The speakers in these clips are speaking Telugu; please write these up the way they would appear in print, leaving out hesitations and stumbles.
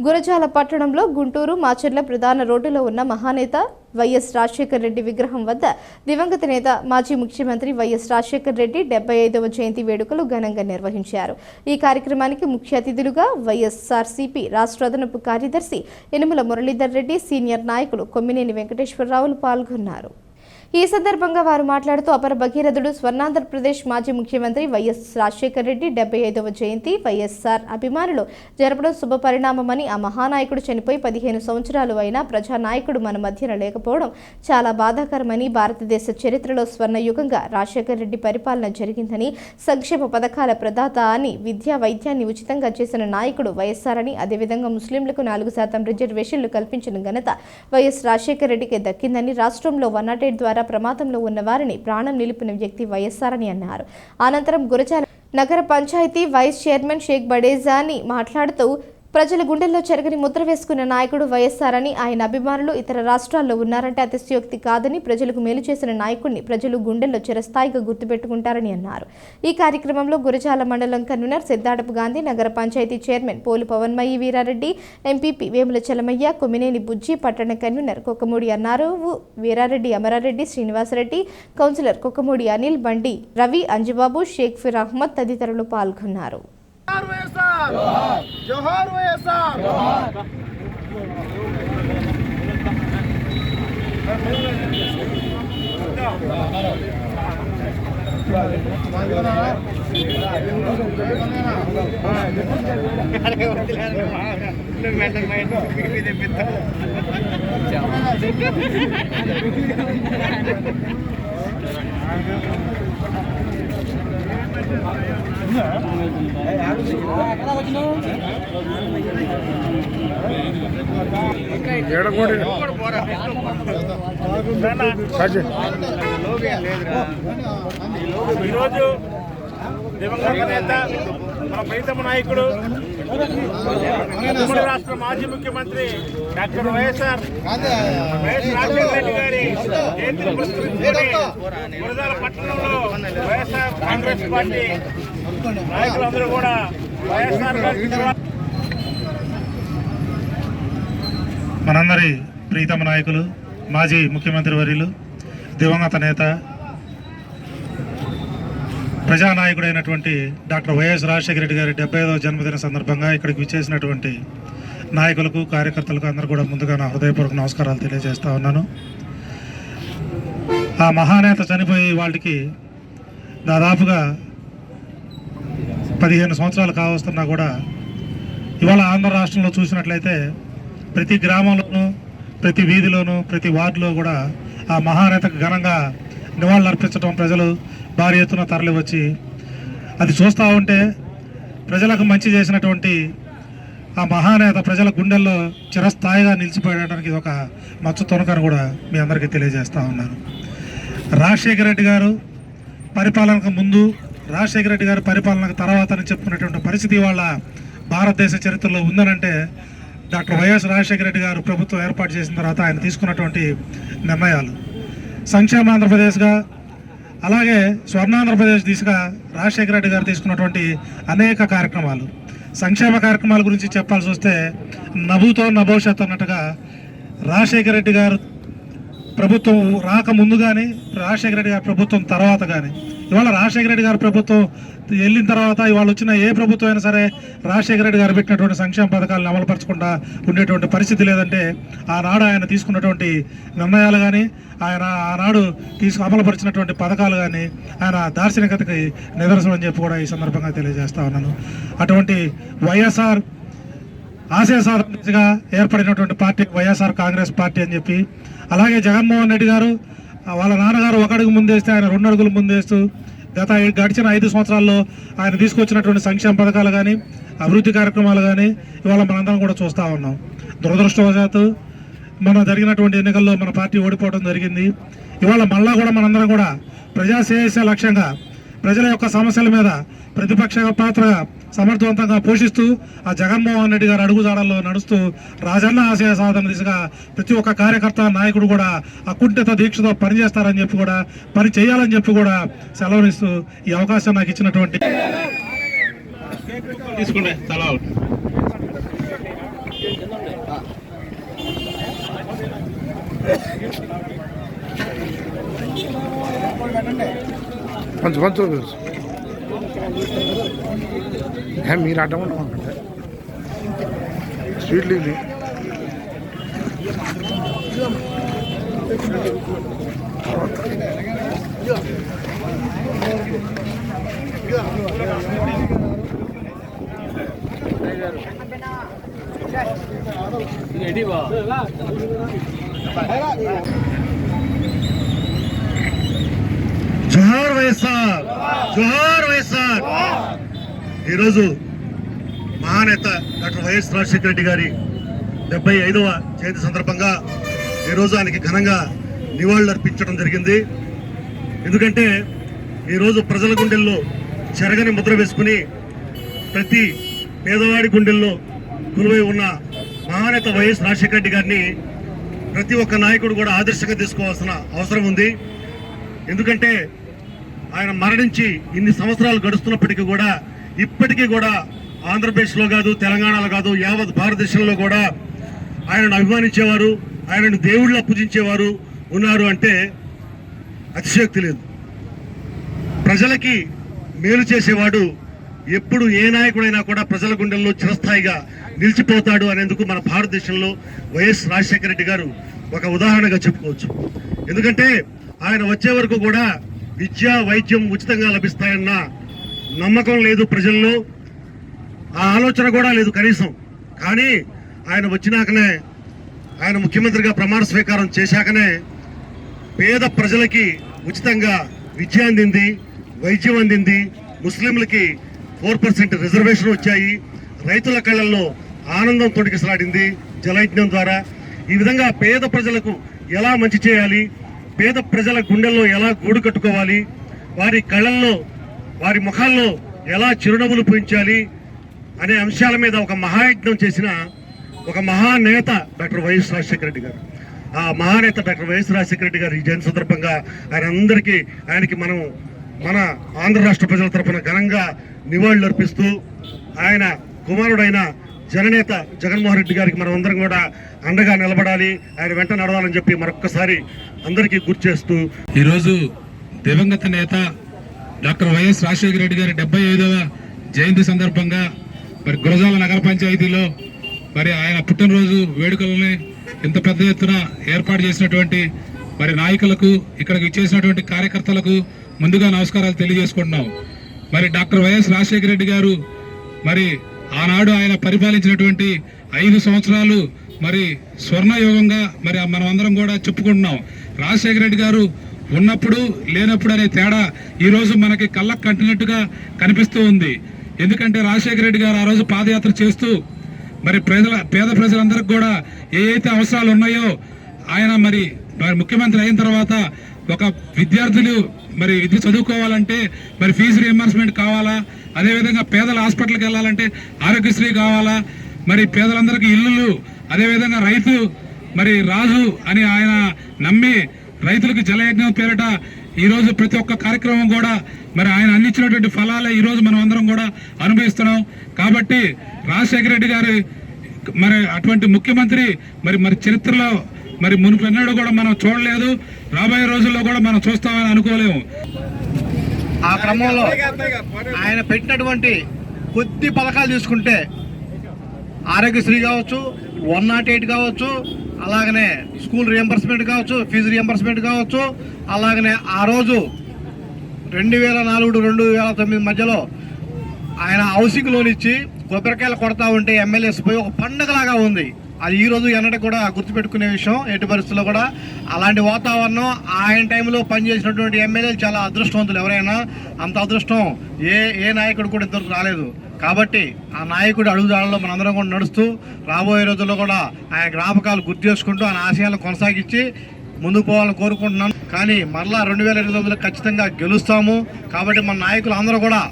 గురజాల పట్టణంలో గుంటూరు మాచర్ల ప్రధాన రోడ్డులో ఉన్న మహానేత వైఎస్ రాజశేఖర్ రెడ్డి విగ్రహం వద్ద దివంగత నేత మాజీ ముఖ్యమంత్రి వైఎస్ రాజశేఖర్ రెడ్డి 75వ జయంతి వేడుకలు ఘనంగా నిర్వహించారు. ఈ కార్యక్రమానికి ముఖ్య అతిథులుగా వైఎస్ఆర్సీపీ రాష్ట్ర అదనపు కార్యదర్శి యనమల మురళీధర్ రెడ్డి, సీనియర్ నాయకులు కొమ్మినేని వెంకటేశ్వరరావులు పాల్గొన్నారు. ఈ సందర్భంగా వారు మాట్లాడుతూ అపర భగీరథుడు స్వర్ణాంధ్రప్రదేశ్ మాజీ ముఖ్యమంత్రి వైఎస్ రాజశేఖర్ రెడ్డి 75వ జయంతి వైఎస్ఆర్ అభిమానులు జరపడం శుభపరిణామమని, ఆ మహానాయకుడు చనిపోయి 15 సంవత్సరాలు అయినా ప్రజానాయకుడు మన మధ్యన లేకపోవడం చాలా బాధాకరమని, భారతదేశ చరిత్రలో స్వర్ణయుగంగా రాజశేఖర్ రెడ్డి పరిపాలన జరిగిందని, సంక్షేమ పథకాల ప్రదాత అని, విద్యా వైద్యాన్ని ఉచితంగా చేసిన నాయకుడు వైఎస్ఆర్ అని, అదేవిధంగా ముస్లింలకు 4% రిజర్వేషన్లు కల్పించిన ఘనత వైఎస్ రాజశేఖర్ రెడ్డికి దక్కిందని, రాష్ట్రంలో 108 ద్వారా ప్రమాదంలో ఉన్న వారిని ప్రాణం నిలిపిన వ్యక్తి వైఎస్ఆర్ అని అన్నారు. అనంతరం గురజాల నగర పంచాయతీ వైస్ చైర్మన్ షేక్ బడేజాని మాట్లాడుతూ ప్రజల గుండెల్లో చెరగని ముద్ర వేసుకున్న నాయకుడు వైఎస్ఆర్ అని, ఆయన అభిమానులు ఇతర రాష్ట్రాల్లో ఉన్నారంటే అతిశయోక్తి కాదని, ప్రజలకు మేలు చేసిన నాయకుడిని ప్రజలు గుండెల్లో చిరస్థాయిగా గుర్తుపెట్టుకుంటారని అన్నారు. ఈ కార్యక్రమంలో గురజాల మండలం కన్వీనర్ సిద్ధాడపు గాంధీ, నగర పంచాయతీ చైర్మన్ పోలు పవన్మయి వీరారెడ్డి, ఎంపీపీ వేముల చలమయ్య, కొమ్మినేని బుజ్జి, పట్టణ కన్వీనర్ కొక్కమూడి అన్నారావు, వీరారెడ్డి, అమరారెడ్డి, శ్రీనివాసరెడ్డి, కౌన్సిలర్ కొక్కమూడి అనిల్, బండి రవి, అంజుబాబు, షేక్ ఫిర్ అహ్మద్ తదితరులు పాల్గొన్నారు. जोहार वैएसआर ఈరోజు దివంగత నేత మన ప్రీతమ నాయకుడు ఉమ్మడి రాష్ట్ర మాజీ ముఖ్యమంత్రి డాక్టర్ వైఎస్ఆర్ రాజశేఖర రెడ్డి గారి జయంతిని పురస్కరించుకొని గురజాల పట్టణంలో వైఎస్ఆర్ కాంగ్రెస్ పార్టీ నాయకులందరూ కూడా వైఎస్ఆర్ మనందరి ప్రీతమ నాయకులు మాజీ ముఖ్యమంత్రి వర్యులు దివంగత నేత ప్రజానాయకుడైనటువంటి డాక్టర్ వైఎస్ రాజశేఖర రెడ్డి గారి 75వ జన్మదిన సందర్భంగా ఇక్కడికి విచ్చేసినటువంటి నాయకులకు, కార్యకర్తలకు అందరూ కూడా ముందుగా నా హృదయపూర్వక నమస్కారాలు తెలియజేస్తా ఉన్నాను. ఆ మహానేత చనిపోయి వాళ్ళకి దాదాపుగా 15 సంవత్సరాలు కావస్తున్నా కూడా ఇవాళ ఆంధ్ర రాష్ట్రంలో చూసినట్లయితే ప్రతి గ్రామంలోనూ, ప్రతి వీధిలోనూ, ప్రతి వార్డులో కూడా ఆ మహానేతకు ఘనంగా నివాళులు అర్పించడం, ప్రజలు భారీ ఎత్తున తరలి వచ్చి అది చూస్తూ ఉంటే ప్రజలకు మంచి చేసినటువంటి ఆ మహానేత ప్రజల గుండెల్లో చిరస్థాయిగా నిలిచిపోయడానికి ఇది ఒక మచ్చు తొనకని కూడా మీ అందరికీ తెలియజేస్తూ ఉన్నాను. రాజశేఖర రెడ్డి గారు పరిపాలనకు ముందు, రాజశేఖర రెడ్డి గారు పరిపాలనకు తర్వాత అని చెప్పుకునేటువంటి పరిస్థితి వాళ్ళ భారతదేశ చరిత్రలో ఉందనంటే డాక్టర్ వైఎస్ రాజశేఖర రెడ్డి గారు ప్రభుత్వం ఏర్పాటు చేసిన తర్వాత ఆయన తీసుకున్నటువంటి నిర్ణయాలు, సంక్షేమ ఆంధ్రప్రదేశ్గా అలాగే స్వర్ణాంధ్రప్రదేశ్ దిశగా రాజశేఖర రెడ్డి గారు తీసుకున్నటువంటి అనేక కార్యక్రమాలు, సంక్షేమ కార్యక్రమాల గురించి చెప్పాల్సి వస్తే నభూతో నభవిష్యత్ అన్నట్టుగా రాజశేఖర రెడ్డి గారు ప్రభుత్వం రాకముందు కానీ, రాజశేఖర రెడ్డి గారి ప్రభుత్వం తర్వాత కానీ, ఇవాళ రాజశేఖర రెడ్డి గారి ప్రభుత్వం వెళ్ళిన తర్వాత ఇవాళ వచ్చిన ఏ ప్రభుత్వం అయినా సరే రాజశేఖర రెడ్డి గారు పెట్టినటువంటి సంక్షేమ పథకాలను అమలుపరచకుండా ఉండేటువంటి పరిస్థితి లేదంటే ఆనాడు ఆయన తీసుకున్నటువంటి నిర్ణయాలు కానీ, ఆయన ఆనాడు అమలుపరిచినటువంటి పథకాలు కానీ ఆయన దార్శనికతకి నిదర్శనం అని చెప్పి కూడా ఈ సందర్భంగా తెలియజేస్తా ఉన్నాను. అటువంటి వైఎస్ఆర్ ఆశయ సాధనగా ఏర్పడినటువంటి పార్టీ వైఎస్ఆర్ కాంగ్రెస్ పార్టీ అని చెప్పి, అలాగే జగన్మోహన్ రెడ్డి గారు వాళ్ళ నాన్నగారు 1 అడుగు ముందేస్తే ఆయన 2 అడుగులు ముందేస్తూ గడిచిన 5 సంవత్సరాల్లో ఆయన తీసుకొచ్చినటువంటి సంక్షేమ పథకాలు కానీ, అభివృద్ధి కార్యక్రమాలు కానీ ఇవాళ మనందరం కూడా చూస్తూ ఉన్నాం. దురదృష్టవశాత్తు మన జరిగినటువంటి ఎన్నికల్లో మన పార్టీ ఓడిపోవడం జరిగింది. ఇవాళ మళ్ళా కూడా మనందరం కూడా ప్రజాశ్రేయస్సే లక్ష్యంగా ప్రజల యొక్క సమస్యల మీద ప్రతిపక్ష పాత్రగా సమర్థవంతంగా పోషిస్తూ ఆ జగన్మోహన్ రెడ్డి గారు అడుగుజాడల్లో నడుస్తూ రాజన్న ఆశయ సాధన దిశగా ప్రతి ఒక్క కార్యకర్త, నాయకుడు కూడా అకుంఠిత దీక్షతో పనిచేస్తారని చెప్పి కూడా, పని చేయాలని చెప్పి కూడా సెలవునిస్తూ ఈ అవకాశం నాకు ఇచ్చినటువంటి పంచు మీరు అడ్డం ఉంటామంటే స్వీట్లు ఇది జోహార్ వైఎస్ఆర్, జోహార్ వైఎస్ఆర్. ఈరోజు మహానేత డాక్టర్ వైఎస్ రాజశేఖర రెడ్డి గారి 75వ జయంతి సందర్భంగా ఈరోజు ఆయనకి ఘనంగా నివాళులు అర్పించడం జరిగింది. ఎందుకంటే ఈరోజు ప్రజల గుండెల్లో చెరగని ముద్ర వేసుకుని ప్రతి పేదవాడి గుండెల్లో కొలువై ఉన్న మహానేత వైఎస్ రాజశేఖర రెడ్డి గారిని ప్రతి ఒక్క నాయకుడు కూడా ఆదర్శంగా తీసుకోవాల్సిన అవసరం ఉంది. ఎందుకంటే ఆయన మరణించి ఇన్ని సంవత్సరాలు గడుస్తున్నప్పటికీ కూడా ఇప్పటికీ కూడా ఆంధ్రప్రదేశ్లో కాదు, తెలంగాణలో కాదు, యావత్ భారతదేశంలో కూడా ఆయనను అభిమానించేవారు, ఆయనను దేవుళ్ళ పూజించేవారు ఉన్నారు అంటే అతిశయోక్తి లేదు. ప్రజలకి మేలు చేసేవాడు ఎప్పుడు ఏ నాయకుడైనా కూడా ప్రజల గుండెల్లో చిరస్థాయిగా నిలిచిపోతాడు అనేందుకు మన భారతదేశంలో వైఎస్ రాజశేఖర రెడ్డి గారు ఒక ఉదాహరణగా చెప్పుకోవచ్చు. ఎందుకంటే ఆయన వచ్చే వరకు కూడా విద్య, వైద్యం ఉచితంగా లభిస్తాయన్న నమ్మకం లేదు ప్రజల్లో, ఆ ఆలోచన కూడా లేదు కనీసం. కానీ ఆయన వచ్చినాకనే, ఆయన ముఖ్యమంత్రిగా ప్రమాణ స్వీకారం చేశాకనే పేద ప్రజలకి ఉచితంగా విద్య అందింది, వైద్యం అందింది, ముస్లింలకి 4% రిజర్వేషన్ వచ్చాయి, రైతుల కళ్ళల్లో ఆనందం తొడిగిసలాడింది జలయజ్ఞం ద్వారా. ఈ విధంగా పేద ప్రజలకు ఎలా మంచి చేయాలి, పేద ప్రజల గుండెల్లో ఎలా గూడు కట్టుకోవాలి, వారి కళ్ళల్లో, వారి ముఖాల్లో ఎలా చిరునవ్వులు పూయించాలి అనే అంశాల మీద ఒక మహాయజ్ఞం చేసిన ఒక మహానేత డాక్టర్ వైఎస్ రాజశేఖర రెడ్డి గారు. ఆ మహానేత డాక్టర్ వైఎస్ రాజశేఖర రెడ్డి గారు ఈ జయంతి సందర్భంగా ఆయనకి మనం మన ఆంధ్ర రాష్ట్ర ప్రజల తరఫున ఘనంగా నివాళులు అర్పిస్తూ ఆయన కుమారుడైన జననేత జగన్మోహన్ రెడ్డి గారికి మనం అందరం కూడా అండగా నిలబడాలి, ఆయన వెంట నడవాలని చెప్పి మరొక్కసారి అందరికీ గుర్తు చేస్తూ ఈరోజు దివంగత నేత డాక్టర్ వైఎస్ రాజశేఖర రెడ్డి గారి 75వ జయంతి సందర్భంగా మరి గురజాల నగర పంచాయతీలో మరి ఆయన పుట్టినరోజు వేడుకలని ఇంత పెద్ద ఎత్తున ఏర్పాటు చేసినటువంటి మరి నాయకులకు, ఇక్కడికి ఇచ్చేసినటువంటి కార్యకర్తలకు ముందుగా నమస్కారాలు తెలియజేసుకుంటున్నాం. మరి డాక్టర్ వైఎస్ రాజశేఖర రెడ్డి గారు మరి ఆనాడు ఆయన పరిపాలించినటువంటి 5 సంవత్సరాలు మరి స్వర్ణయుగంగా మరి మనం అందరం కూడా చెప్పుకుంటున్నాం. రాజశేఖర రెడ్డి గారు ఉన్నప్పుడు లేనప్పుడు అనే తేడా ఈరోజు మనకి కళ్ళకు కంటినట్టుగా కనిపిస్తూ ఉంది. ఎందుకంటే రాజశేఖర రెడ్డి గారు ఆ రోజు పాదయాత్ర చేస్తూ మరి పేద ప్రజలందరికీ కూడా ఏవైతే అవసరాలు ఉన్నాయో ఆయన మరి ముఖ్యమంత్రి అయిన తర్వాత ఒక విద్యార్థులు మరి విద్య చదువుకోవాలంటే మరి ఫీజు రియంబర్స్మెంట్ కావాలా, అదేవిధంగా పేదల హాస్పిటల్కి వెళ్ళాలంటే ఆరోగ్యశ్రీ కావాలా, మరి పేదలందరికీ ఇల్లులు, అదేవిధంగా రైతు మరి రాజు అని ఆయన నమ్మి రైతులకు జలయజ్ఞం పేరిట ఈరోజు ప్రతి ఒక్క కార్యక్రమం కూడా మరి ఆయన అందించినటువంటి ఫలాలే ఈరోజు మనం అందరం కూడా అనుభవిస్తున్నాం. కాబట్టి రాజశేఖర రెడ్డి గారు మరి అటువంటి ముఖ్యమంత్రి మరి చరిత్రలో మరి మునుపెన్నడూ కూడా మనం చూడలేదు, రాబోయే రోజుల్లో కూడా మనం చూస్తామని అనుకోలేము. ఆ క్రమంలో ఆయన పెట్టినటువంటి కొద్ది పథకాలు తీసుకుంటే ఆరోగ్యశ్రీ కావచ్చు, 108 కావచ్చు, అలాగనే స్కూల్ రియంబర్స్మెంట్ కావచ్చు, ఫీజు రియంబర్స్మెంట్ కావచ్చు, అలాగనే ఆ రోజు 2004-2009 మధ్యలో ఆయన హౌసింగ్ లోన్ ఇచ్చి కొబ్బరికాయలు కొడతా ఉంటే ఎమ్మెల్యేస్ పోయి ఒక పండగలాగా ఉంది. అది ఈ రోజు ఎన్నడూ కూడా గుర్తుపెట్టుకునే విషయం. ఎట్టి పరిస్థితుల్లో కూడా అలాంటి వాతావరణం ఆయన టైంలో పనిచేసినటువంటి ఎమ్మెల్యేలు చాలా అదృష్టవంతులు. ఎవరైనా అంత అదృష్టం ఏ నాయకుడు కూడా ఇంతవరకు రాలేదు. కాబట్టి ఆ నాయకుడు అడుగుదాడలో మనందరం కూడా నడుస్తూ రాబోయే రోజుల్లో కూడా ఆయన జ్ఞాపకాలు గుర్తు చేసుకుంటూ ఆయన ఆశయాలను కొనసాగించి ముందుకు పోవాలని కోరుకుంటున్నాను. కానీ మరలా 2029 ఖచ్చితంగా గెలుస్తాము. కాబట్టి మన నాయకులు అందరూ కూడా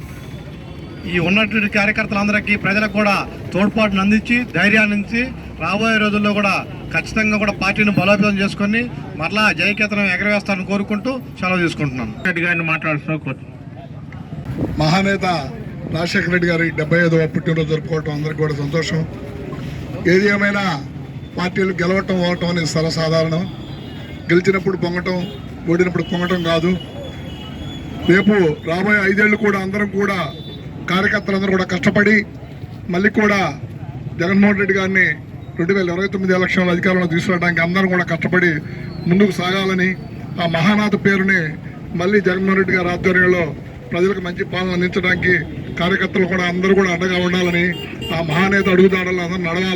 ఈ ఉన్నటువంటి కార్యకర్తలందరికీ, ప్రజలకు కూడా తోడ్పాటును అందించి, ధైర్యాన్ని ఇచ్చి రాబోయే రోజుల్లో కూడా ఖచ్చితంగా కూడా పార్టీని బలోపేతం చేసుకొని మరలా జయకేతనం ఎగరవేస్తానని కోరుకుంటూ సెలవు తీసుకుంటున్నాను. రెడ్డి గారిని మాట్లాడుతున్నా. మహానేత రాజశేఖర రెడ్డి గారి 75వ పుట్టినరోజు జరుపుకోవటం అందరికీ కూడా సంతోషం. ఏది ఏమైనా పార్టీలు గెలవటం ఓవటం అనేది సర్వసాధారణం. గెలిచినప్పుడు పొంగటం, ఓడినప్పుడు పొంగటం కాదు. రేపు రాబోయే 5 ఏళ్ళు కూడా అందరం కూడా కార్యకర్తలందరూ కూడా కష్టపడి మళ్ళీ కూడా జగన్మోహన్ రెడ్డి గారిని 2029 ఎలక్షన్లో అధికారంలో తీసుకురావడానికి అందరం కూడా కష్టపడి ముందుకు సాగాలని, ఆ మహానాథ పేరుని మళ్ళీ జగన్మోహన్ రెడ్డి గారి ఆధ్వర్యంలో ప్రజలకు మంచి పాలన అందించడానికి కార్యకర్తలు కూడా అందరూ కూడా అండగా ఉండాలని, ఆ మహానేత అడుగుదాడలు అందరూ నడవాలి.